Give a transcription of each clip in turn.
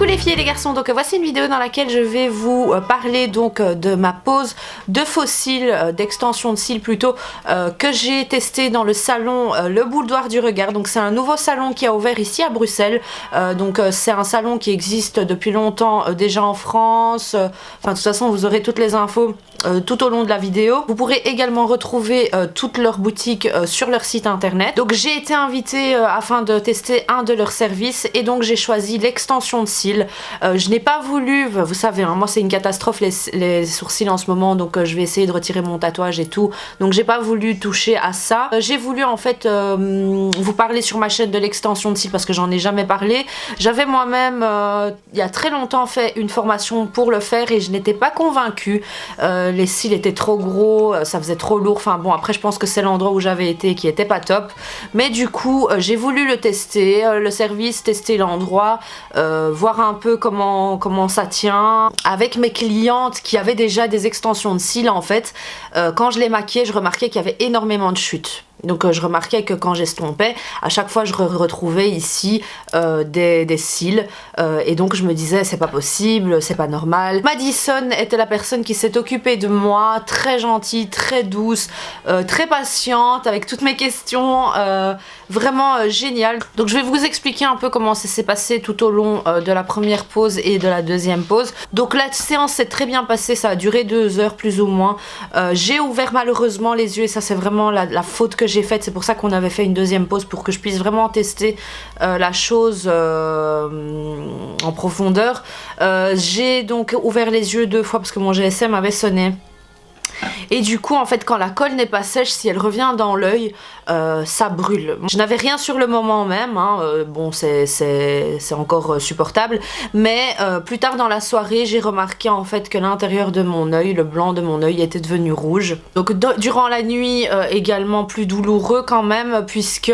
Les filles et les garçons, donc voici une vidéo dans laquelle je vais vous parler donc de ma pose de faux cils, d'extension de cils plutôt, que j'ai testé dans le salon Le Boudoir du Regard. Donc c'est un nouveau salon qui a ouvert ici à Bruxelles, donc c'est un salon qui existe depuis longtemps déjà en France. Enfin de toute façon vous aurez toutes les infos tout au long de la vidéo. Vous pourrez également retrouver toutes leurs boutiques sur leur site internet. Donc j'ai été invitée afin de tester un de leurs services et donc j'ai choisi l'extension de cils. Je n'ai pas voulu, vous savez hein, moi c'est une catastrophe les sourcils en ce moment, donc je vais essayer de retirer mon tatouage et tout, donc j'ai pas voulu toucher à ça. J'ai voulu en fait vous parler sur ma chaîne de l'extension de cils parce que j'en ai jamais parlé. J'avais moi-même il y a très longtemps fait une formation pour le faire et je n'étais pas convaincue. Les cils étaient trop gros, ça faisait trop lourd, enfin bon après je pense que c'est l'endroit où j'avais été qui était pas top, mais du coup j'ai voulu le tester, le service, tester l'endroit, voir un peu comment ça tient. Avec mes clientes qui avaient déjà des extensions de cils en fait, quand je les maquillais je remarquais qu'il y avait énormément de chutes. Donc je remarquais que quand j'estompais, à chaque fois je retrouvais ici des cils et donc je me disais c'est pas possible, c'est pas normal. Madison était la personne qui s'est occupée de moi, très gentille, très douce, très patiente avec toutes mes questions, vraiment génial. Donc je vais vous expliquer un peu comment ça s'est passé tout au long de la première pause et de la deuxième pause. Donc la séance s'est très bien passée, ça a duré 2 heures plus ou moins. J'ai ouvert malheureusement les yeux et ça c'est vraiment la faute que j'ai faite, c'est pour ça qu'on avait fait une deuxième pause pour que je puisse vraiment tester la chose en profondeur. J'ai donc ouvert les yeux 2 fois parce que mon GSM avait sonné. Et du coup en fait quand la colle n'est pas sèche, si elle revient dans l'œil, ça brûle. Je n'avais rien sur le moment même, hein, bon c'est encore supportable, mais plus tard dans la soirée j'ai remarqué en fait que l'intérieur de mon œil, le blanc de mon œil était devenu rouge. Donc durant la nuit également plus douloureux quand même puisque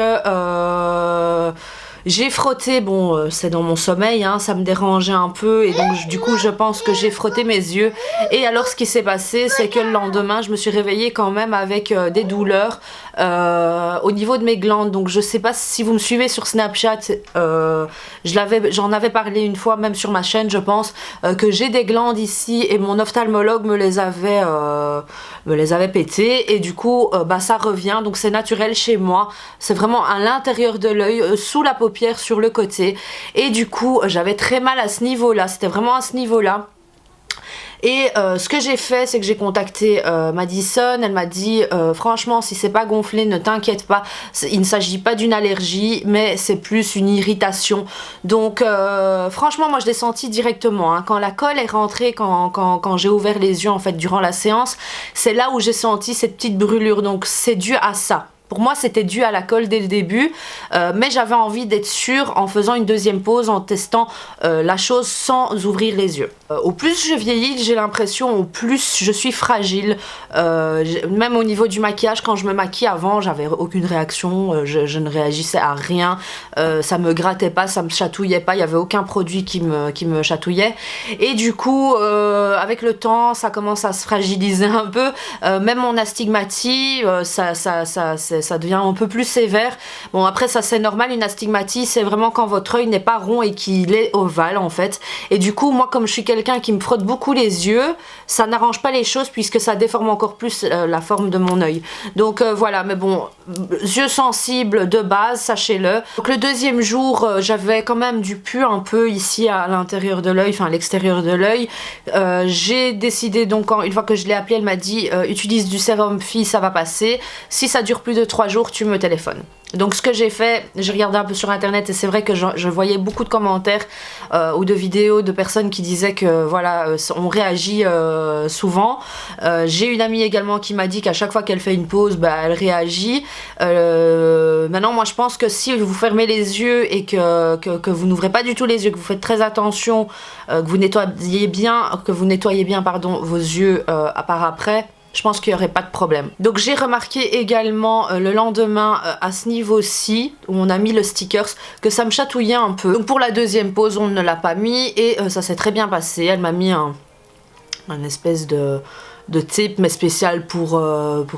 j'ai frotté, bon c'est dans mon sommeil, hein, ça me dérangeait un peu et donc du coup je pense que j'ai frotté mes yeux. Et alors ce qui s'est passé c'est que le lendemain je me suis réveillée quand même avec des douleurs au niveau de mes glandes. Donc je sais pas si vous me suivez sur Snapchat, j'en avais parlé une fois même sur ma chaîne je pense, que j'ai des glandes ici et mon ophtalmologue me les avait pétées et du coup bah ça revient, donc c'est naturel chez moi, c'est vraiment à l'intérieur de l'œil, sous la paupière sur le côté et du coup j'avais très mal à ce niveau là, c'était vraiment à ce niveau là. Et ce que j'ai fait c'est que j'ai contacté Madison, elle m'a dit franchement si c'est pas gonflé ne t'inquiète pas, il ne s'agit pas d'une allergie mais c'est plus une irritation. Donc franchement moi je l'ai senti directement, hein. Quand la colle est rentrée, quand j'ai ouvert les yeux en fait durant la séance, c'est là où j'ai senti cette petite brûlure, donc c'est dû à ça. Pour moi c'était dû à la colle dès le début, mais j'avais envie d'être sûre en faisant une deuxième pause, en testant la chose sans ouvrir les yeux. Au plus je vieillis, j'ai l'impression, au plus je suis fragile, même au niveau du maquillage. Quand je me maquille avant j'avais aucune réaction, je ne réagissais à rien, ça me grattait pas, ça me chatouillait pas, il n'y avait aucun produit qui me chatouillait et du coup avec le temps ça commence à se fragiliser un peu, même mon astigmatie ça devient un peu plus sévère. Bon après ça c'est normal, une astigmatie c'est vraiment quand votre œil n'est pas rond et qu'il est ovale en fait, et du coup moi comme je suis quelqu'un qui me frotte beaucoup les yeux, ça n'arrange pas les choses puisque ça déforme encore plus la forme de mon œil. Donc voilà, mais bon, yeux sensibles de base, sachez-le. Donc le deuxième jour j'avais quand même du pus un peu ici à l'intérieur de l'œil, enfin à l'extérieur de l'œil. J'ai décidé donc, une fois que je l'ai appelée, elle m'a dit utilise du sérum Phi, ça va passer, si ça dure plus de 3 jours tu me téléphones. Donc ce que j'ai fait, j'ai regardé un peu sur internet et c'est vrai que je voyais beaucoup de commentaires ou de vidéos de personnes qui disaient que voilà, on réagit souvent. J'ai une amie également qui m'a dit qu'à chaque fois qu'elle fait une pause, bah, elle réagit. Maintenant moi je pense que si vous fermez les yeux et que vous n'ouvrez pas du tout les yeux, que vous faites très attention, que vous nettoyez bien pardon, vos yeux par après, je pense qu'il n'y aurait pas de problème. Donc j'ai remarqué également le lendemain à ce niveau-ci, où on a mis le stickers, que ça me chatouillait un peu. Donc pour la deuxième pause, on ne l'a pas mis et ça s'est très bien passé. Elle m'a mis un espèce de tape mais spécial pour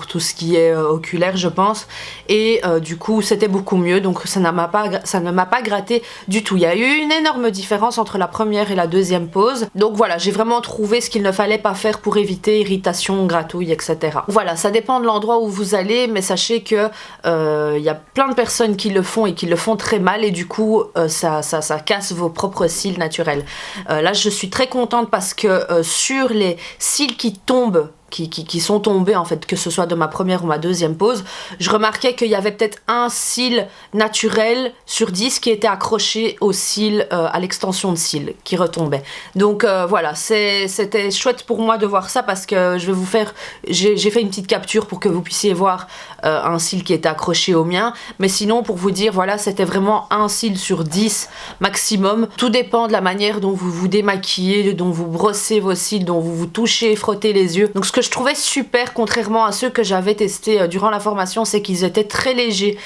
tout ce qui est oculaire je pense, et du coup c'était beaucoup mieux, donc ça ne m'a pas gratté du tout. Il y a eu une énorme différence entre la première et la deuxième pause, donc voilà, j'ai vraiment trouvé ce qu'il ne fallait pas faire pour éviter irritation, gratouille, etc. Voilà, ça dépend de l'endroit où vous allez, mais sachez que y a plein de personnes qui le font et qui le font très mal, et du coup ça casse vos propres cils naturels. Là je suis très contente parce que sur les cils qui tombent, qui sont tombés en fait, que ce soit de ma première ou ma deuxième pause, je remarquais qu'il y avait peut-être un cil naturel sur 10 qui était accroché au cil, à l'extension de cils qui retombait. Donc voilà, c'était chouette pour moi de voir ça, parce que je vais vous faire, j'ai fait une petite capture pour que vous puissiez voir un cil qui était accroché au mien, mais sinon pour vous dire, voilà, c'était vraiment un cil sur 10 maximum. Tout dépend de la manière dont vous vous démaquillez, dont vous brossez vos cils, dont vous vous touchez, frottez les yeux. Donc ce que je trouvais super, contrairement à ceux que j'avais testés durant la formation, c'est qu'ils étaient très légers,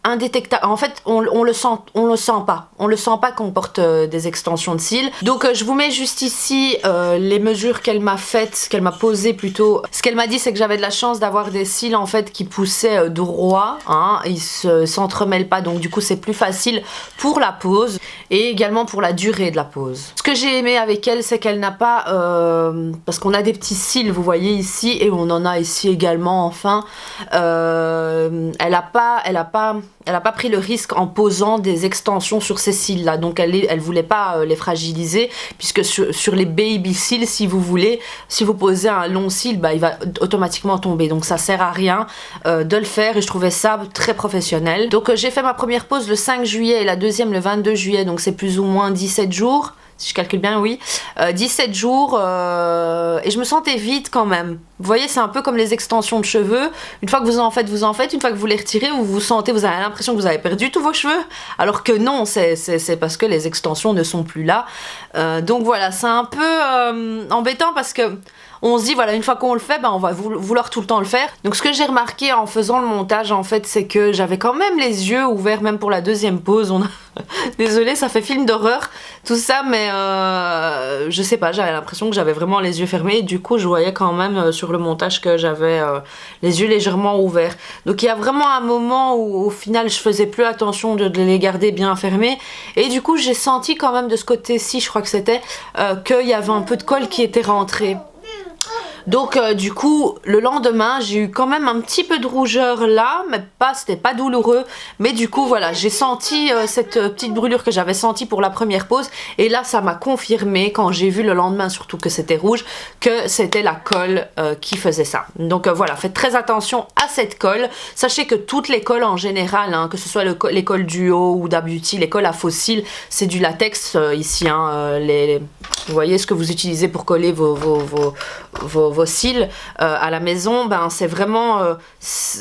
indétectables. En fait, on le sent pas qu'on porte des extensions de cils. Donc je vous mets juste ici les mesures qu'elle m'a faites, qu'elle m'a posées plutôt. Ce qu'elle m'a dit, c'est que j'avais de la chance d'avoir des cils en fait qui poussaient droit, hein, ils s'entremêlent pas, donc du coup c'est plus facile pour la pause et également pour la durée de la pause. Ce que j'ai aimé avec elle, c'est qu'elle n'a pas, parce qu'on a des petits cils, vous voyez ici, et on en a ici également, enfin, elle a pas pris le risque en posant des extensions sur ces cils là, donc elle voulait pas les fragiliser, puisque sur les baby cils, si vous voulez, si vous posez un long cil, bah, il va automatiquement tomber, donc ça sert à rien de le faire, et je trouvais ça très professionnel. Donc j'ai fait ma première pause le 5 juillet et la deuxième le 22 juillet, donc c'est plus ou moins 17 jours. Si je calcule bien, oui, 17 jours, et je me sentais vide quand même. Vous voyez, c'est un peu comme les extensions de cheveux. Une fois que vous en faites, une fois que vous les retirez, vous avez l'impression que vous avez perdu tous vos cheveux, alors que non, c'est parce que les extensions ne sont plus là. Donc voilà, c'est un peu embêtant, parce que on se dit, voilà, une fois qu'on le fait, ben, on va vouloir tout le temps le faire. Donc ce que j'ai remarqué en faisant le montage, en fait, c'est que j'avais quand même les yeux ouverts, même pour la deuxième pause. Désolée, ça fait film d'horreur, tout ça, mais je sais pas, j'avais l'impression que j'avais vraiment les yeux fermés, et du coup je voyais quand même sur le montage que j'avais les yeux légèrement ouverts. Donc il y a vraiment un moment où au final je faisais plus attention de les garder bien fermés, et du coup j'ai senti quand même de ce côté-ci, je crois que c'était, qu'il y avait un peu de colle qui était rentré. Donc du coup le lendemain j'ai eu quand même un petit peu de rougeur là, mais c'était pas douloureux, mais du coup voilà, j'ai senti cette petite brûlure que j'avais sentie pour la première pause, et là ça m'a confirmé quand j'ai vu le lendemain surtout que c'était rouge, que c'était la colle qui faisait ça. Donc voilà, faites très attention à cette colle. Sachez que toutes les colles en général, hein, que ce soit les colles Duo ou d'Abeauty, les colles à faux cils, c'est du latex ici, hein, vous voyez ce que vous utilisez pour coller vos cils à la maison, ben c'est vraiment,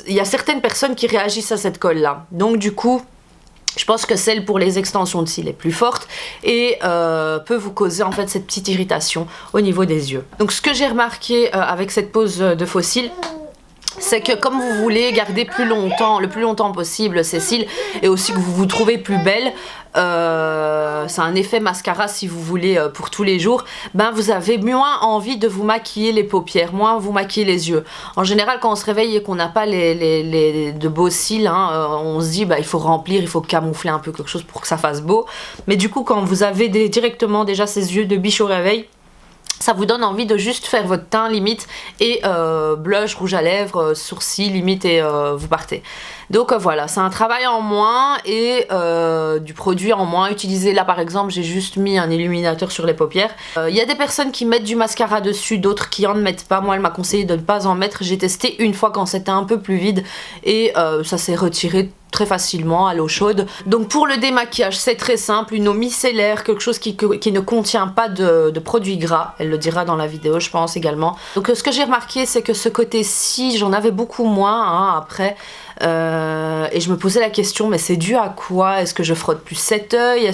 il y a certaines personnes qui réagissent à cette colle là, donc du coup je pense que celle pour les extensions de cils est plus forte et peut vous causer en fait cette petite irritation au niveau des yeux. Donc ce que j'ai remarqué avec cette pose de faux cils, c'est que comme vous voulez garder le plus longtemps possible ces cils, et aussi que vous vous trouvez plus belle, c'est un effet mascara si vous voulez pour tous les jours, ben vous avez moins envie de vous maquiller les paupières, moins vous maquiller les yeux. En général quand on se réveille et qu'on n'a pas de beaux cils, hein, on se dit bah il faut remplir, il faut camoufler un peu quelque chose pour que ça fasse beau, mais du coup quand vous avez directement déjà ces yeux de biche au réveil, ça vous donne envie de juste faire votre teint limite et blush, rouge à lèvres, sourcils limite et vous partez. Donc voilà, c'est un travail en moins et du produit en moins. Utilisé là par exemple, j'ai juste mis un illuminateur sur les paupières. Il y a des personnes qui mettent du mascara dessus, d'autres qui en mettent pas. Moi elle m'a conseillé de ne pas en mettre. J'ai testé une fois quand c'était un peu plus vide et ça s'est retiré très facilement à l'eau chaude. Donc pour le démaquillage c'est très simple, une eau micellaire, quelque chose qui ne contient pas de produits gras, elle le dira dans la vidéo je pense également. Donc ce que j'ai remarqué c'est que ce côté-ci j'en avais beaucoup moins hein, après et je me posais la question mais c'est dû à quoi? Est-ce que je frotte plus cet œil?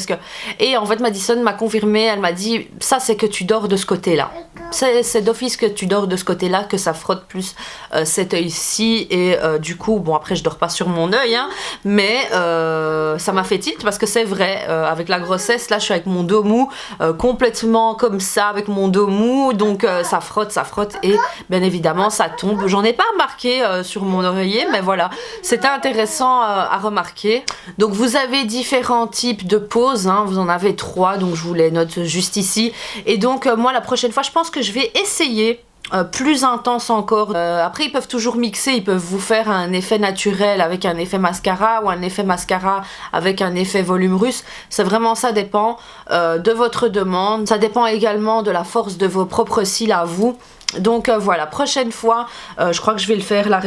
Et en fait Madison m'a confirmé, elle m'a dit ça c'est que tu dors de ce côté-là. C'est d'office que tu dors de ce côté-là que ça frotte plus cet œil-ci et du coup bon après je dors pas sur mon œil hein, mais ça m'a fait tilt parce que c'est vrai avec la grossesse là je suis avec mon dos mou complètement comme ça avec mon dos mou donc ça frotte et bien évidemment ça tombe. J'en ai pas remarqué sur mon oreiller mais voilà c'était intéressant à remarquer. Donc vous avez différents types de poses hein, vous en avez 3 donc je vous les note juste ici et donc moi la prochaine fois je pense que je vais essayer plus intense encore. Après ils peuvent toujours mixer, ils peuvent vous faire un effet naturel avec un effet mascara ou un effet mascara avec un effet volume russe. C'est vraiment ça dépend de votre demande. Ça dépend également de la force de vos propres cils à vous. Donc voilà, prochaine fois, je crois que je vais le faire là,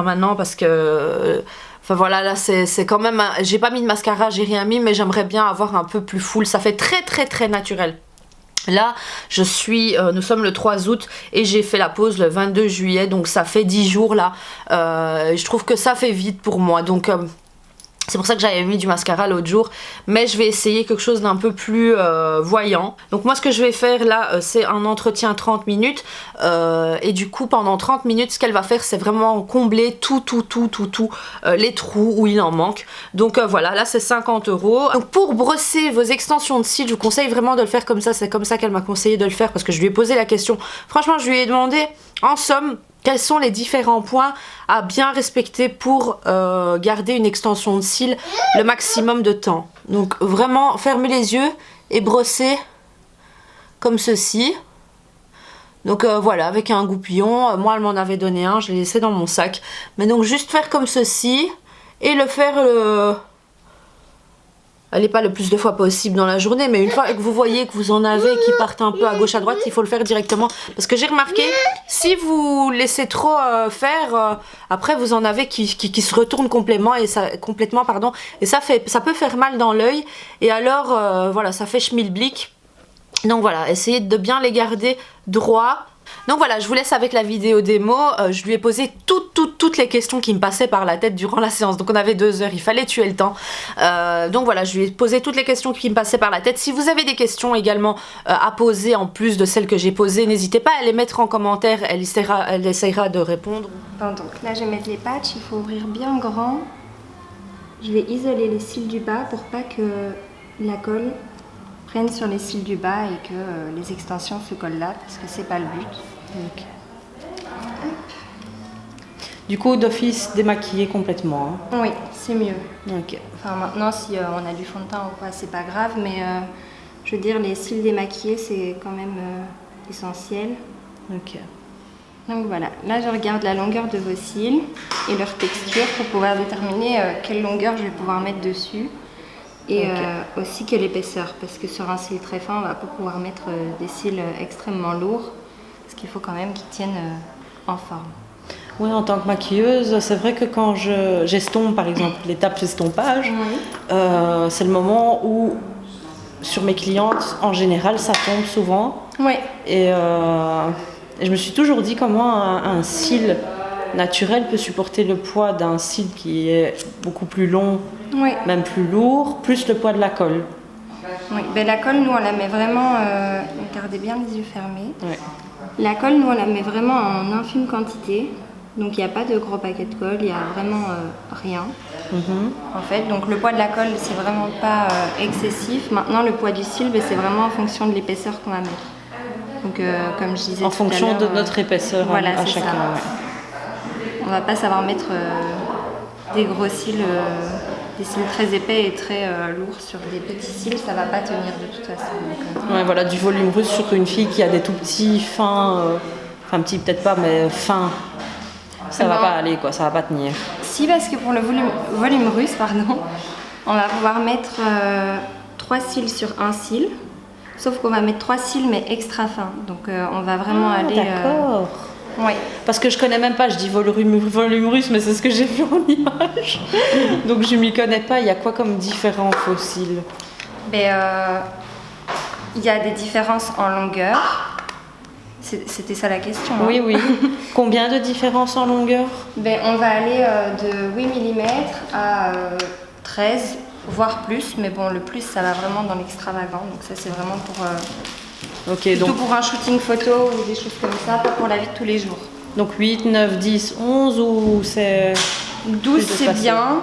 maintenant parce que... Enfin voilà, là c'est quand même... J'ai pas mis de mascara, j'ai rien mis, mais j'aimerais bien avoir un peu plus full. Ça fait très naturel. Là, nous sommes le 3 août et j'ai fait la pause le 22 juillet, donc ça fait 10 jours là. Je trouve que ça fait vite pour moi, donc c'est pour ça que j'avais mis du mascara l'autre jour, mais je vais essayer quelque chose d'un peu plus voyant. Donc moi ce que je vais faire là, c'est un entretien 30 minutes et du coup pendant 30 minutes ce qu'elle va faire c'est vraiment combler tout les trous où il en manque. Donc voilà, là c'est 50 €. Donc pour brosser vos extensions de cils, je vous conseille vraiment de le faire comme ça, c'est comme ça qu'elle m'a conseillé de le faire parce que je lui ai posé la question. Franchement je lui ai demandé en somme quels sont les différents points à bien respecter pour garder une extension de cils le maximum de temps. Donc vraiment fermer les yeux et brosser comme ceci. Donc voilà, avec un goupillon. Moi elle m'en avait donné un, je l'ai laissé dans mon sac. Mais donc juste faire comme ceci et le faire... Allez pas le plus de fois possible dans la journée, mais une fois que vous voyez que vous en avez qui partent un peu à gauche à droite, il faut le faire directement. Parce que j'ai remarqué, si vous laissez trop faire, après vous en avez qui se retournent complètement et ça peut faire mal dans l'œil. Et alors voilà, ça fait schmilblick. Donc voilà, essayez de bien les garder droits. Donc voilà, je vous laisse avec la vidéo démo. Je lui ai posé toutes les questions qui me passaient par la tête durant la séance. Donc on avait 2 heures, il fallait tuer le temps. Donc voilà, je lui ai posé toutes les questions qui me passaient par la tête. Si vous avez des questions également à poser en plus de celles que j'ai posées, n'hésitez pas à les mettre en commentaire. Elle essaiera de répondre. Bon, donc là je vais mettre les patchs, il faut ouvrir bien grand. Je vais isoler les cils du bas pour pas que la colle prenne sur les cils du bas et que les extensions se collent là parce que c'est pas le but. Okay. Du coup d'office démaquiller complètement hein. Oui, c'est mieux. Okay. Enfin maintenant si on a du fond de teint ou quoi c'est pas grave, mais je veux dire les cils démaquillés c'est quand même essentiel. Ok. Donc voilà, là je regarde la longueur de vos cils et leur texture pour pouvoir déterminer quelle longueur je vais pouvoir mettre dessus. Et aussi quelle épaisseur, parce que sur un cil très fin, on va pas pouvoir mettre des cils extrêmement lourds, parce qu'il faut quand même qu'ils tiennent en forme. Oui, en tant que maquilleuse, c'est vrai que quand j'estompe, par exemple, l'étape estompage, c'est le moment où, sur mes clientes, en général, ça tombe souvent. Oui. Et je me suis toujours dit comment un cil naturel peut supporter le poids d'un cil qui est beaucoup plus long, même plus lourd, plus le poids de la colle. Oui, ben la colle, nous on la met vraiment, gardez bien les yeux fermés. Ouais. La colle, nous on la met vraiment en infime quantité, donc il n'y a pas de gros paquet de colle, il n'y a vraiment rien. En fait, donc le poids de la colle c'est vraiment pas excessif. Maintenant le poids du cil, ben, c'est vraiment en fonction de l'épaisseur qu'on va mettre. Donc comme je disais en fonction tout à l'heure, de notre épaisseur voilà, à chacun. On va pas savoir mettre des gros cils des cils très épais et très lourds sur des petits cils, ça va pas tenir de toute façon. Donc, Ouais, voilà, du volume russe sur une fille qui a des tout petits, fins, enfin petits peut-être pas, mais fins. Ça va pas aller, quoi, ça va pas tenir. Si, parce que pour le volume russe, pardon, on va pouvoir mettre 3 cils sur un cil, sauf qu'on va mettre 3 cils mais extra fins. Donc on va vraiment aller... D'accord. Oui. Parce que je connais même pas, je dis volume russe, mais c'est ce que j'ai vu en image. Donc je m'y connais pas, il y a quoi comme différents fossiles? Ben, il y a des différences en longueur. C'était ça la question. Oui, oui. Combien de différences en longueur? Ben, on va aller de 8 mm à 13, voire plus. Mais bon, le plus, ça va vraiment dans l'extravagant. Donc ça, c'est vraiment pour, plutôt pour un shooting photo ou des choses comme ça, pas pour la vie de tous les jours. Donc 8, 9, 10, 11 ou c'est... 12, c'est bien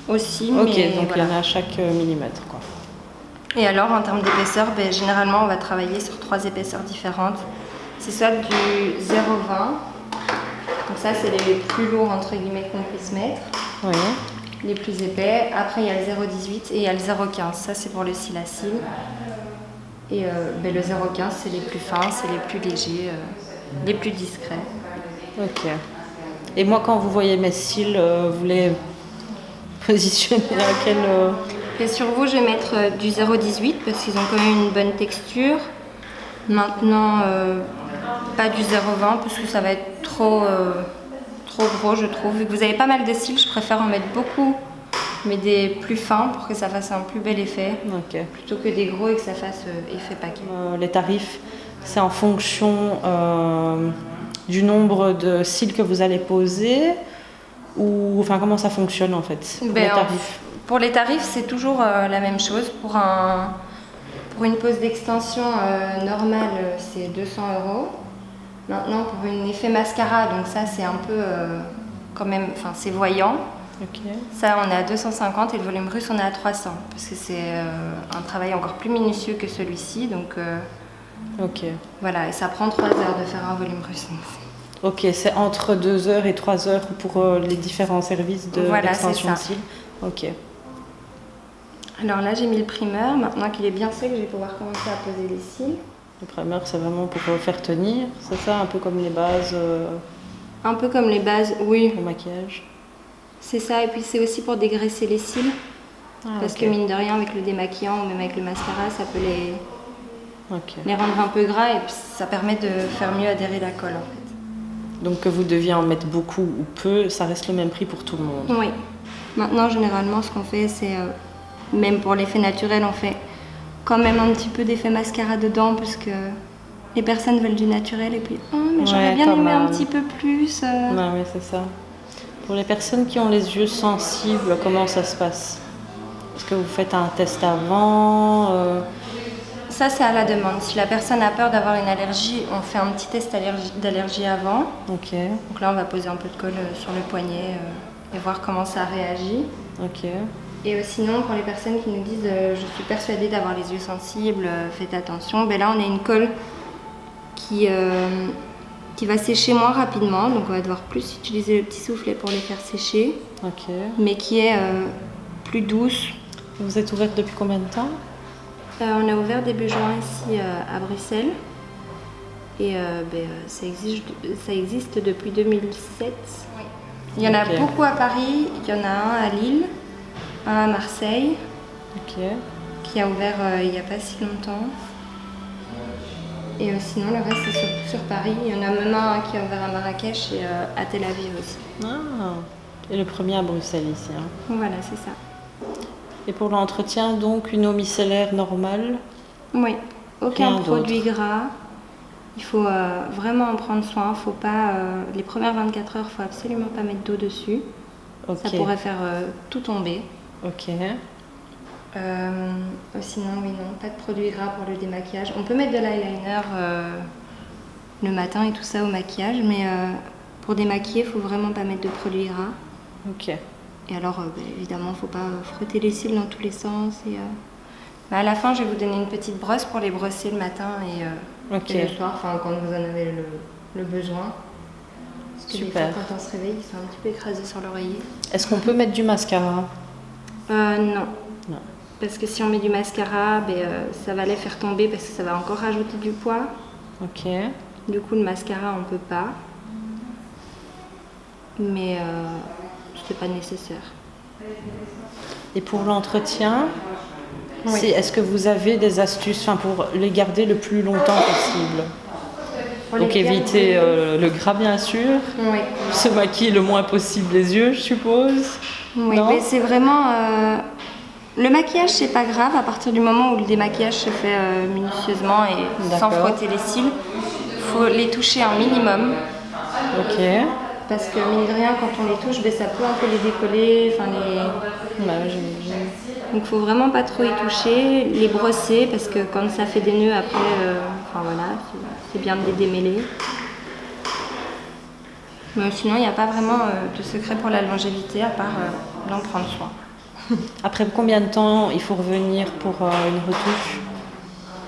aussi. Ok, mais donc voilà. il y en a à chaque millimètre, quoi. Et alors, en termes d'épaisseur, ben, généralement, on va travailler sur 3 épaisseurs différentes. C'est soit du 0,20, donc ça c'est les plus lourds entre guillemets qu'on puisse mettre, Oui. les plus épais. Après il y a le 0,18 et il y a le 0,15, ça c'est pour le cil à cils. Et ben, le 0,15 c'est les plus fins, c'est les plus légers, les plus discrets. Ok. Et moi quand vous voyez mes cils, vous les positionnez à quel... Et sur vous je vais mettre du 0,18 parce qu'ils ont quand même une bonne texture. Maintenant, pas du 0,20 parce que ça va être trop gros je trouve. Vu que vous avez pas mal de cils, je préfère en mettre beaucoup, mais des plus fins pour que ça fasse un plus bel effet. Ok. Plutôt que des gros et que ça fasse effet paquet. Les tarifs, c'est en fonction du nombre de cils que vous allez poser ou enfin comment ça fonctionne en fait pour les tarifs? Pour les tarifs, c'est toujours la même chose. Pour une pose d'extension normale, c'est 200 €. Maintenant, pour un effet mascara, donc ça c'est un peu quand même, enfin c'est voyant. Okay. Ça on est à 250 et le volume russe on est à 300 parce que c'est un travail encore plus minutieux que celui-ci. Donc voilà, et ça prend 3 heures de faire un volume russe. Ok, c'est entre 2 heures et 3 heures pour les différents services d'extension de cils. Ok. Alors là, j'ai mis le primeur. Maintenant qu'il est bien sec, je vais pouvoir commencer à poser les cils. Le primeur, c'est vraiment pour faire tenir, c'est ça? Un peu comme les bases Un peu comme les bases, oui. Au maquillage. C'est ça, et puis c'est aussi pour dégraisser les cils. Parce que mine de rien, avec le démaquillant ou même avec le mascara, ça peut les rendre un peu gras et puis ça permet de faire mieux adhérer la colle en fait. Donc que vous deviez en mettre beaucoup ou peu, ça reste le même prix pour tout le monde? Oui. Maintenant, généralement, ce qu'on fait, c'est... même pour l'effet naturel, on fait quand même un petit peu d'effet mascara dedans parce que les personnes veulent du naturel et puis mais j'aurais bien aimé un petit peu plus. Oui, c'est ça. Pour les personnes qui ont les yeux sensibles, comment ça se passe? Est-ce que vous faites un test avant Ça, c'est à la demande. Si la personne a peur d'avoir une allergie, on fait un petit test d'allergie avant. Ok. Donc là, on va poser un peu de colle sur le poignet et voir comment ça réagit. Ok. Et sinon, pour les personnes qui nous disent je suis persuadée d'avoir les yeux sensibles, faites attention, ben là on a une colle qui va sécher moins rapidement, donc on va devoir plus utiliser le petit soufflet pour les faire sécher, mais qui est plus douce. Vous êtes ouverte depuis combien de temps? On a ouvert début juin ici à Bruxelles et ça existe depuis 2007. Oui. Il y en a beaucoup à Paris, il y en a un à Lille, un à Marseille, qui a ouvert il n'y a pas si longtemps. Et sinon, le reste, c'est surtout sur Paris. Il y en a même un qui a ouvert à Marrakech et à Tel Aviv aussi. Ah, et le premier à Bruxelles ici. Hein. Voilà, c'est ça. Et pour l'entretien, donc, une eau micellaire normale? Oui, aucun produit gras. Il faut vraiment en prendre soin. Faut pas, les premières 24 heures, il ne faut absolument pas mettre d'eau dessus. Ça pourrait faire tout tomber. Sinon, oui, non, pas de produits gras pour le démaquillage. On peut mettre de l'eyeliner le matin et tout ça au maquillage, mais pour démaquiller, il faut vraiment pas mettre de produits gras. Et alors, évidemment, il ne faut pas frotter les cils dans tous les sens. Et, à la fin, je vais vous donner une petite brosse pour les brosser le matin et le soir, quand vous en avez le besoin. Parce que des fois, quand on se réveille, ils sont un petit peu écrasés sur l'oreiller. Est-ce qu'on peut mettre du mascara? Non. Non. Parce que si on met du mascara, ça va les faire tomber parce que ça va encore rajouter du poids. Ok. Du coup, le mascara, on peut pas. Mais c'est pas nécessaire. Et pour l'entretien, Oui. est-ce que vous avez des astuces pour les garder le plus longtemps possible? Donc les éviter garder- le gras bien sûr, Oui. se maquiller le moins possible les yeux je suppose. Oui, Non mais c'est vraiment... Le maquillage, c'est pas grave à partir du moment où le démaquillage se fait minutieusement et sans D'accord. frotter les cils. Il faut les toucher un minimum. Ok. Parce que mine de rien, quand on les touche, ça peut un peu les décoller. J'imagine. Donc il faut vraiment pas trop y toucher, les brosser parce que quand ça fait des nœuds après, c'est bien de les démêler. Mais sinon, il n'y a pas vraiment de secret pour la longévité à part d'en prendre soin. Après combien de temps il faut revenir pour une retouche?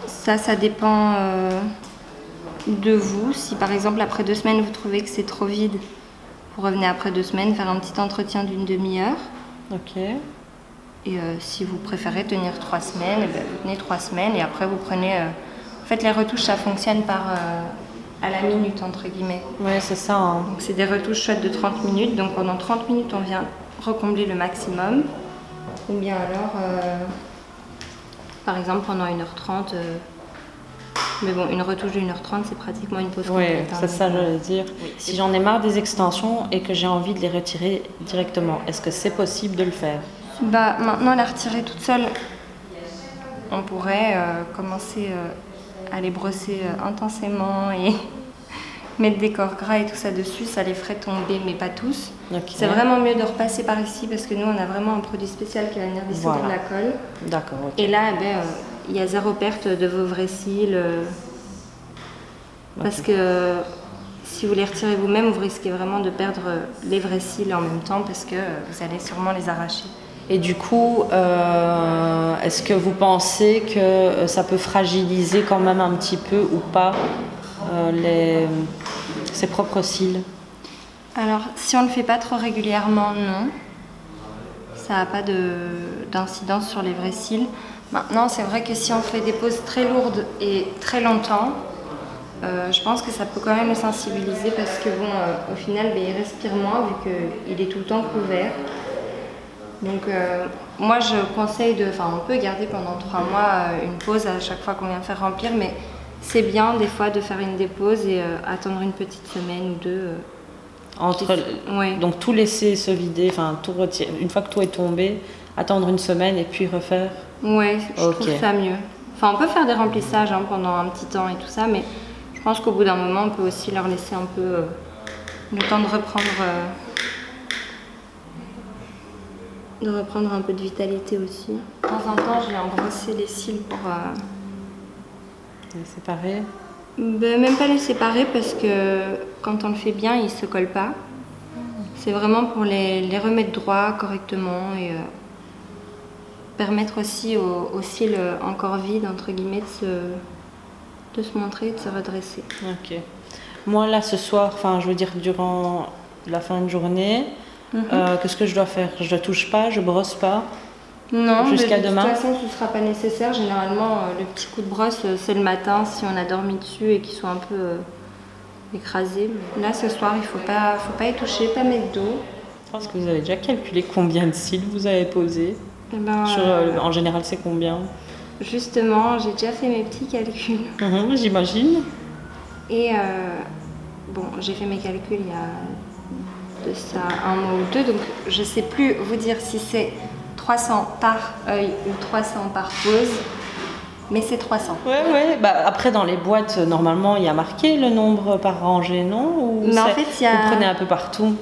Ça dépend de vous. Si par exemple après 2 semaines vous trouvez que c'est trop vide, vous revenez après 2 semaines faire un petit entretien d'une demi-heure. Ok. Et si vous préférez tenir 3 semaines, vous tenez 3 semaines et après vous prenez... En fait les retouches ça fonctionne à la minute entre guillemets. Ouais c'est ça. Hein. Donc c'est des retouches chouettes de 30 minutes. Donc pendant 30 minutes on vient recombler le maximum. Ou bien alors, par exemple pendant 1h30... Mais bon, une retouche de 1h30, c'est pratiquement une pause Oui, complète. c'est ça, j'allais dire. Oui. Si j'en ai marre des extensions et que j'ai envie de les retirer directement, est-ce que c'est possible de le faire? Maintenant, la retirer toute seule, on pourrait commencer à les brosser intensément et mettre des corps gras et tout ça dessus. Ça les ferait tomber, mais pas tous. Okay. C'est vraiment mieux de repasser par ici parce que nous, on a vraiment un produit spécial qui va venir dissoudre la colle. D'accord. Okay. Et là, il y a 0 perte de vos vrais cils. Parce que si vous les retirez vous-même, vous risquez vraiment de perdre les vrais cils en même temps parce que vous allez sûrement les arracher. Et du coup, est-ce que vous pensez que ça peut fragiliser quand même un petit peu ou pas ses propres cils? Alors, si on ne le fait pas trop régulièrement, non. Ça n'a pas d'incidence sur les vrais cils. Maintenant, c'est vrai que si on fait des poses très lourdes et très longtemps, je pense que ça peut quand même le sensibiliser parce que au final, il respire moins vu qu'il est tout le temps couvert. Donc, moi, je conseille on peut garder pendant 3 mois une pause à chaque fois qu'on vient faire remplir, mais c'est bien des fois de faire une dépose et attendre une petite semaine ou 2. Donc tout laisser se vider, tout retirer. Une fois que tout est tombé, attendre une semaine et puis refaire. Ouais, je trouve ça mieux. On peut faire des remplissages pendant un petit temps et tout ça, mais je pense qu'au bout d'un moment, on peut aussi leur laisser un peu le temps de reprendre un peu de vitalité aussi. De temps en temps, je vais en brosser les cils pour les séparer. Même pas les séparer parce que quand on le fait bien, ils ne se collent pas. C'est vraiment pour les remettre droits correctement et permettre aussi aux cils encore vides, entre guillemets, de se montrer et de se redresser. Ok. Moi, là, ce soir, durant la fin de journée, qu'est-ce que je dois faire? Je ne touche pas, je brosse pas? Non, jusqu'à demain. De toute façon, ce ne sera pas nécessaire. Généralement, le petit coup de brosse, c'est le matin si on a dormi dessus et qu'ils sont un peu écrasés. Là, ce soir, il ne faut pas y toucher, pas mettre d'eau. Est-ce que vous avez déjà calculé combien de cils vous avez posé? En général, c'est combien? Justement, j'ai déjà fait mes petits calculs. J'imagine. Et j'ai fait mes calculs il y a de ça 1 mois ou 2, donc je ne sais plus vous dire si c'est 300 par œil ou 300 par pose, mais c'est 300. Ouais. Après, dans les boîtes, normalement, il y a marqué le nombre par rangée, non? Mais en fait, vous prenez un peu partout?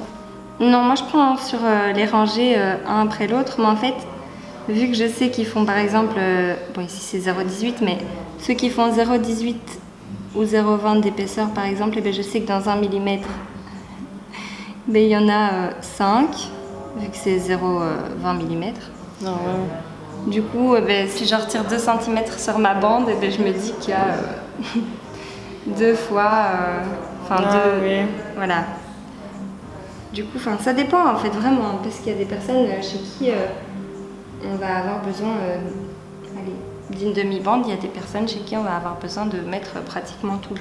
Non, moi je prends sur les rangées un après l'autre, mais en fait, vu que je sais qu'ils font par exemple, ici c'est 0,18, mais ceux qui font 0,18 ou 0,20 d'épaisseur par exemple, je sais que dans 1 mm, il y en a 5, vu que c'est 0,20 mm. Non, ouais. Du coup, si je retire 2 cm sur ma bande, je me dis qu'il y a 2 fois, oui. Voilà. Du coup, ça dépend en fait vraiment, parce qu'il y a des personnes chez qui on va avoir besoin d'une demi-bande. Il y a des personnes chez qui on va avoir besoin de mettre pratiquement tout.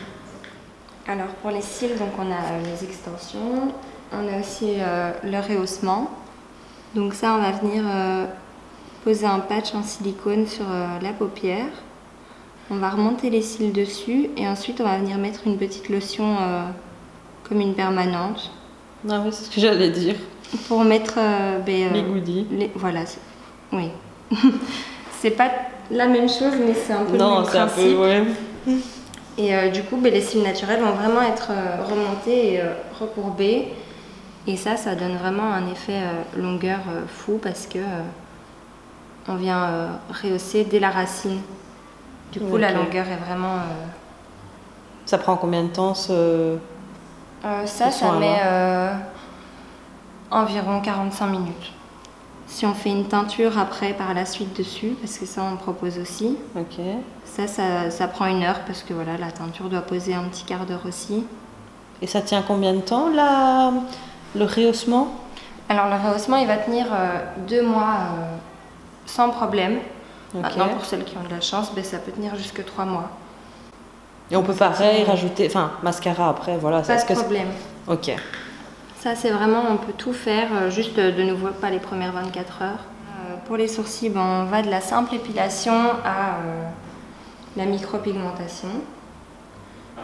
Alors pour les cils, donc on a les extensions, on a aussi le rehaussement. Donc ça, on va venir poser un patch en silicone sur la paupière. On va remonter les cils dessus et ensuite on va venir mettre une petite lotion comme une permanente. Ah oui, c'est ce que j'allais dire. Pour mettre les goodies. Voilà, oui. C'est pas la même chose, mais c'est un peu le même principe. Non, c'est un peu, ouais. Et du coup, les cils naturels vont vraiment être remontés et recourbés. Et ça donne vraiment un effet longueur fou parce que on vient rehausser dès la racine. Du coup, la longueur est vraiment... Ça prend combien de temps ça met environ 45 minutes. Si on fait une teinture après, par la suite dessus, parce que ça, on propose aussi. Ok. Ça prend 1 heure parce que voilà, la teinture doit poser un petit quart d'heure aussi. Et ça tient combien de temps, le rehaussement? Alors, le rehaussement, il va tenir 2 mois sans problème. Okay. Maintenant, pour celles qui ont de la chance, ça peut tenir jusque 3 mois. Et on peut pareil rajouter, mascara après, voilà. Pas de problème. Ok. Ça, c'est vraiment, on peut tout faire, juste de nouveau pas les premières 24 heures. Pour les sourcils, on va de la simple épilation à la micropigmentation.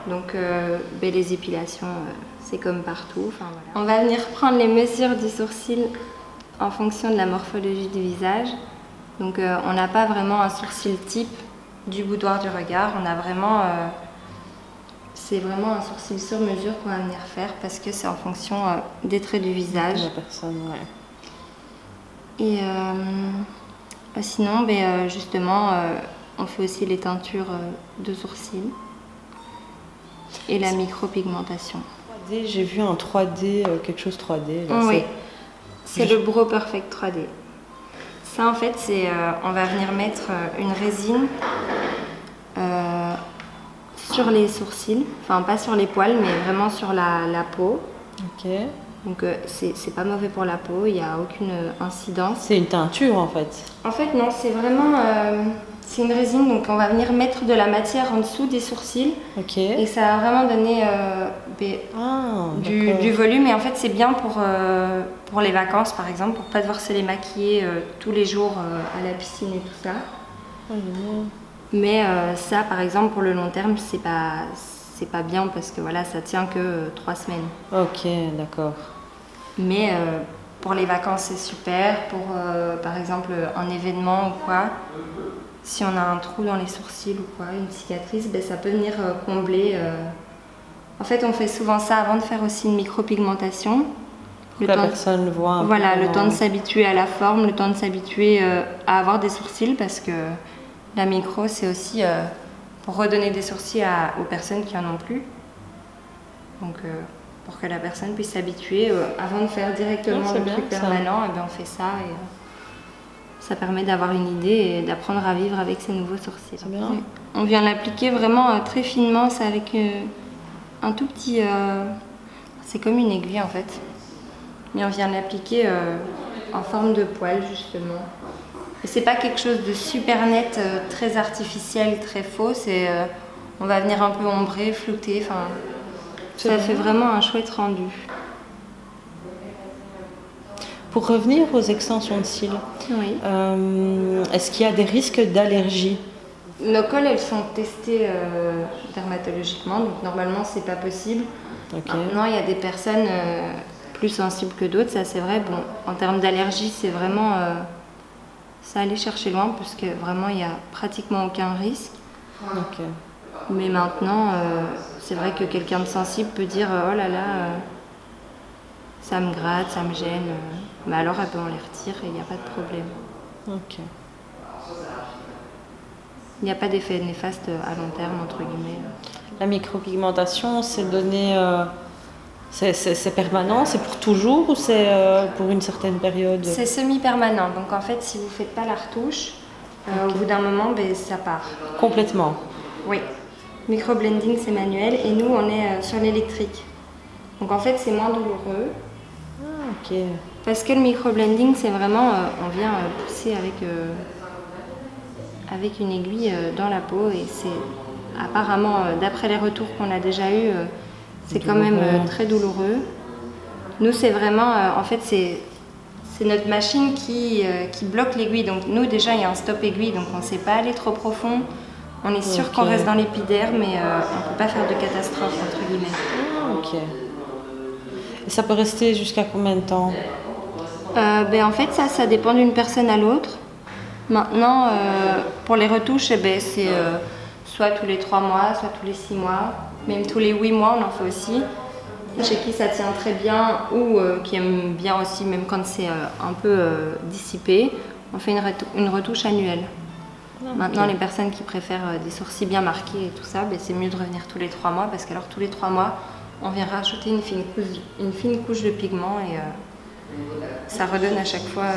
Donc, les épilations, c'est comme partout. Voilà. On va venir prendre les mesures du sourcil en fonction de la morphologie du visage. Donc on n'a pas vraiment un sourcil type du boudoir du regard, on a vraiment, c'est vraiment un sourcil sur mesure qu'on va venir faire parce que c'est en fonction des traits du visage. La personne, ouais. Et sinon, justement, on fait aussi les teintures de sourcils et la micropigmentation. 3D, j'ai vu en 3D, quelque chose 3D. Là, oui, c'est le Brow Perfect 3D. Ça, en fait, on va venir mettre une résine sur les sourcils, enfin pas sur les poils, mais vraiment sur la peau. Ok. Donc c'est pas mauvais pour la peau, il n'y a aucune incidence. C'est une teinture en fait? En fait non, c'est vraiment c'est une résine, donc on va venir mettre de la matière en dessous des sourcils. Ok. Et ça va vraiment donner du volume. Et en fait c'est bien pour les vacances par exemple, pour pas devoir se les maquiller tous les jours à la piscine et tout ça. Mais ça par exemple pour le long terme c'est pas bien parce que voilà, ça tient que 3 semaines. Ok, d'accord. Mais pour les vacances, c'est super. Pour, par exemple, un événement ou quoi, si on a un trou dans les sourcils ou quoi, une cicatrice, ça peut venir combler. En fait, on fait souvent ça avant de faire aussi une micropigmentation. La personne le voit un peu. Voilà, le temps de s'habituer à la forme, le temps de s'habituer à avoir des sourcils parce que la micro, c'est aussi... pour redonner des sourcils aux personnes qui en ont plus. Donc pour que la personne puisse s'habituer, avant de faire directement le truc permanent, on fait ça et ça permet d'avoir une idée et d'apprendre à vivre avec ces nouveaux sourcils. C'est bien. On vient l'appliquer vraiment très finement, c'est avec un tout petit... c'est comme une aiguille en fait. Mais on vient l'appliquer en forme de poil justement. Et c'est pas quelque chose de super net, très artificiel, très faux. On va venir un peu ombrer, flouter. Ça fait vraiment un chouette rendu. Pour revenir aux extensions de cils, oui. Est-ce qu'il y a des risques d'allergie? Nos colles, elles sont testées dermatologiquement, donc normalement c'est pas possible. Okay. Maintenant, il y a des personnes plus sensibles que d'autres, ça c'est vrai. Bon, en termes d'allergie, c'est vraiment ça allait chercher loin parce que vraiment il n'y a pratiquement aucun risque. Okay. Mais maintenant, c'est vrai que quelqu'un de sensible peut dire oh là là, ça me gratte, ça me gêne. Mais alors on les retire et il n'y a pas de problème. Ok. Il n'y a pas d'effet néfaste à long terme entre guillemets. La micropigmentation, c'est donné. C'est permanent, c'est pour toujours ou c'est pour une certaine période? C'est semi-permanent, donc en fait si vous ne faites pas la retouche, au bout d'un moment ça part. Complètement? Oui. Microblending c'est manuel et nous on est sur l'électrique. Donc en fait c'est moins douloureux. ok. Parce que le microblending, c'est vraiment, on vient pousser avec une aiguille dans la peau et c'est apparemment, d'après les retours qu'on a déjà eus, c'est quand même très douloureux. Nous, c'est vraiment, en fait, c'est notre machine qui bloque l'aiguille. Donc nous, déjà, il y a un stop aiguille, donc on ne sait pas aller trop profond. On est sûr qu'on reste dans l'épiderme, mais on ne peut pas faire de catastrophe, entre guillemets. Ah, ok. Et ça peut rester jusqu'à combien de temps? En fait, ça dépend d'une personne à l'autre. Maintenant, pour les retouches, c'est soit tous les 3 mois, soit tous les 6 mois. Même tous les 8 mois, on en fait aussi. Chez qui ça tient très bien ou qui aime bien aussi, même quand c'est un peu dissipé, on fait une retouche annuelle. Maintenant, les personnes qui préfèrent des sourcils bien marqués et tout ça, c'est mieux de revenir tous les 3 mois parce qu'alors tous les 3 mois, on vient rajouter une fine couche de pigment et ça redonne à chaque fois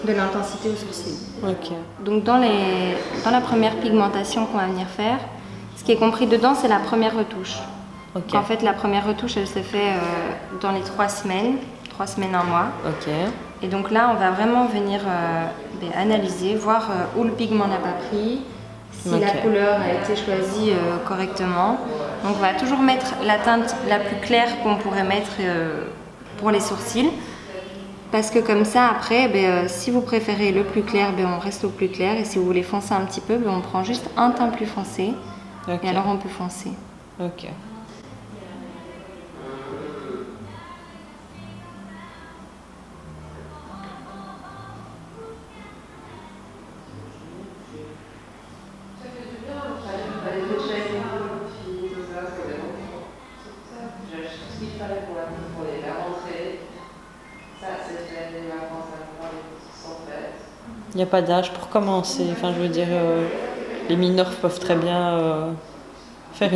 de l'intensité aux sourcils. Ok. Donc dans la première pigmentation qu'on va venir faire, ce qui est compris dedans, c'est la première retouche. Okay. En fait, la première retouche, elle se fait dans les 3 semaines, 1 mois. Ok. Et donc là, on va vraiment venir analyser, voir où le pigment n'a pas pris, si la couleur a été choisie correctement. Donc on va toujours mettre la teinte la plus claire qu'on pourrait mettre pour les sourcils. Parce que comme ça, après, si vous préférez le plus clair, on reste au plus clair. Et si vous voulez foncer un petit peu, on prend juste un teint plus foncé. Et alors on peut foncer. Ok. Il n'y a pas d'âge pour commencer. Enfin, je veux dire, les mineurs peuvent très bien faire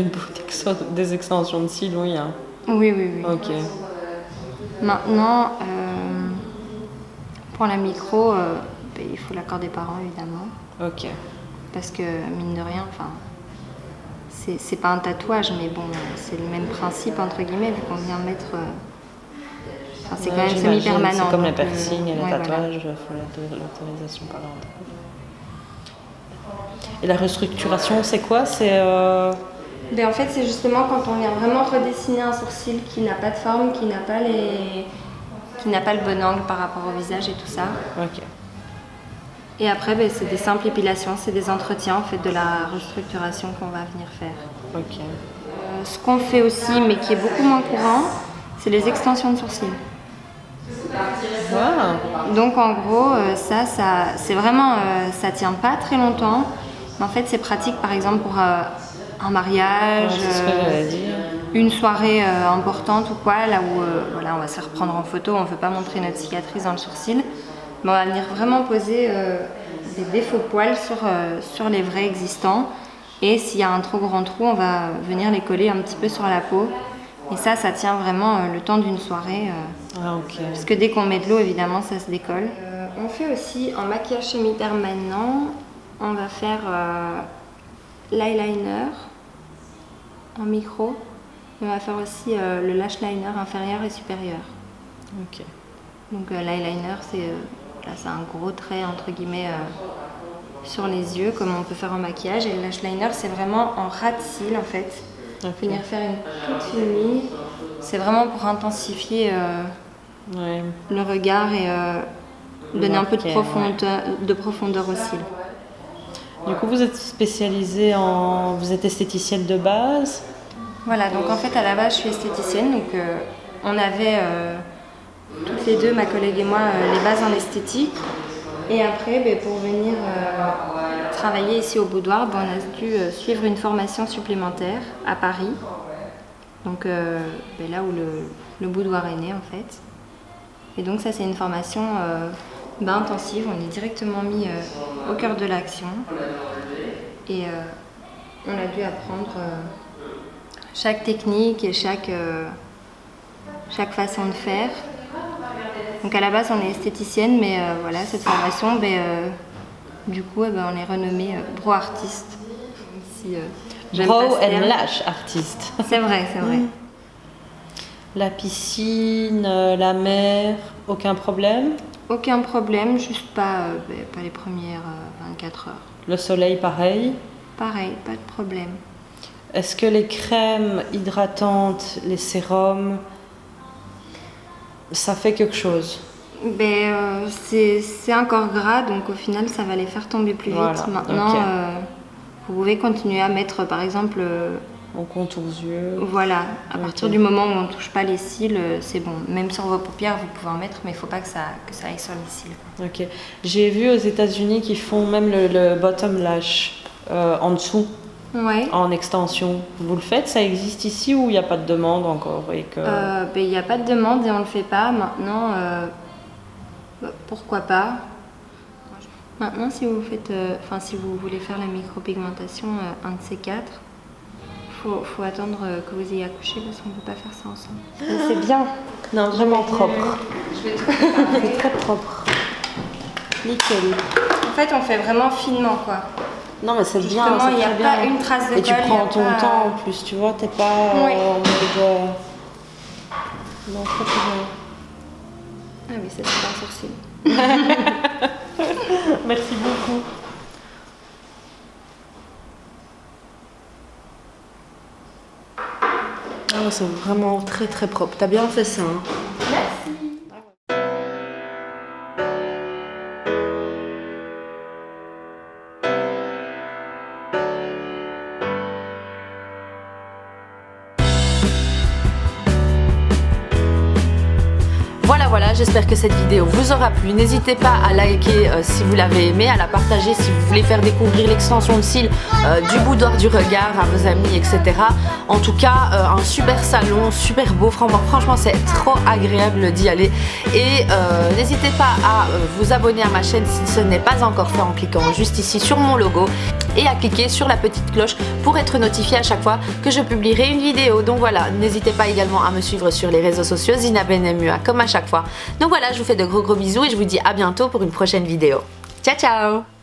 des extensions de cils, oui. Hein. Oui. Ok. Maintenant, pour la micro, il faut l'accord des parents, évidemment. Ok. Parce que, mine de rien, c'est pas un tatouage, mais bon, c'est le même principe, entre guillemets, vu qu'on vient mettre... c'est quand même semi-permanent. C'est comme les piercings et les tatouages, il faut l'autorisation parentale. Et la restructuration, c'est quoi? En fait, c'est justement quand on vient vraiment redessiner un sourcil qui n'a pas de forme, qui n'a pas le bon angle par rapport au visage et tout ça. Ok. Et après, c'est des simples épilations, c'est des entretiens en fait de la restructuration qu'on va venir faire. Ok. Ce qu'on fait aussi, mais qui est beaucoup moins courant, c'est les extensions de sourcils. Wow. Donc en gros, ça c'est vraiment, ça tient pas très longtemps, mais en fait c'est pratique par exemple pour un mariage, une soirée importante ou quoi, là où on va se faire prendre en photo, on ne veut pas montrer notre cicatrice dans le sourcil, mais on va venir vraiment poser des défauts poils sur les vrais existants, et s'il y a un trop grand trou, on va venir les coller un petit peu sur la peau. Et ça tient vraiment le temps d'une soirée. Parce que dès qu'on met de l'eau, évidemment, ça se décolle. On fait aussi en maquillage semi-permanent, on va faire l'eyeliner en micro. On va faire aussi le lash liner inférieur et supérieur. Ok. Donc l'eyeliner, c'est un gros trait, entre guillemets, sur les yeux, comme on peut faire en maquillage. Et le lash liner, c'est vraiment en ras de cils, en fait. Venir faire une toute fine ligne, c'est vraiment pour intensifier le regard et donner un peu de profondeur aux cils. Du coup, vous êtes spécialisée vous êtes esthéticienne de base? Voilà, donc en fait à la base je suis esthéticienne, donc on avait toutes les deux, ma collègue et moi, les bases en esthétique. Et après, pour venir travailler ici au boudoir, on a dû suivre une formation supplémentaire à Paris. Donc là où le boudoir est né en fait. Et donc ça c'est une formation intensive, on est directement mis au cœur de l'action. Et on a dû apprendre chaque technique et chaque façon de faire. Donc à la base on est esthéticienne, mais cette formation, du coup on est renommé Brow Artist. Brow and Lash Artist. C'est vrai. La piscine, la mer, aucun problème? Aucun problème, juste pas les premières 24 heures. Le soleil, pareil? Pareil, pas de problème. Est-ce que les crèmes hydratantes, les sérums, ça fait quelque chose? C'est encore gras, donc au final ça va les faire tomber plus vite. Maintenant, okay. Vous pouvez continuer à mettre par exemple... on contour yeux. Voilà, à partir du moment où on ne touche pas les cils, c'est bon. Même sur vos paupières, vous pouvez en mettre, mais il ne faut pas que ça aille sur les cils. Ok. J'ai vu aux États-Unis qu'ils font même le bottom lash en dessous, en extension. Vous le faites? Ça existe ici ou il n'y a pas de demande encore et que... Il n'y a pas de demande et on ne le fait pas. Maintenant, pourquoi pas? Maintenant, si vous faites, si vous voulez faire la micropigmentation, un de ces quatre, faut attendre que vous ayez accouché parce qu'on ne peut pas faire ça ensemble. C'est bien. Non, vraiment propre. C'est très propre. Nickel. En fait, on fait vraiment finement, quoi. Non, mais c'est bien. Justement, il n'y a pas une trace de colle. Et tu prends ton temps en plus, tu vois, t'es pas en mode... Non, très bien. Ah oui, ça c'est un sourcil. Merci beaucoup. Ah, c'est vraiment très très propre. T'as bien fait ça. Hein. Merci. Voilà, j'espère que cette vidéo vous aura plu. N'hésitez pas à liker si vous l'avez aimé, à la partager si vous voulez faire découvrir l'extension de cils du boudoir du regard à vos amis, etc. En tout cas, un super salon, super beau. Franchement, c'est trop agréable d'y aller. Et n'hésitez pas à vous abonner à ma chaîne si ce n'est pas encore fait en cliquant juste ici sur mon logo et à cliquer sur la petite cloche pour être notifié à chaque fois que je publierai une vidéo. Donc voilà, n'hésitez pas également à me suivre sur les réseaux sociaux, Zina Benhemua, comme à chaque fois. Donc voilà, je vous fais de gros bisous et je vous dis à bientôt pour une prochaine vidéo. Ciao ciao!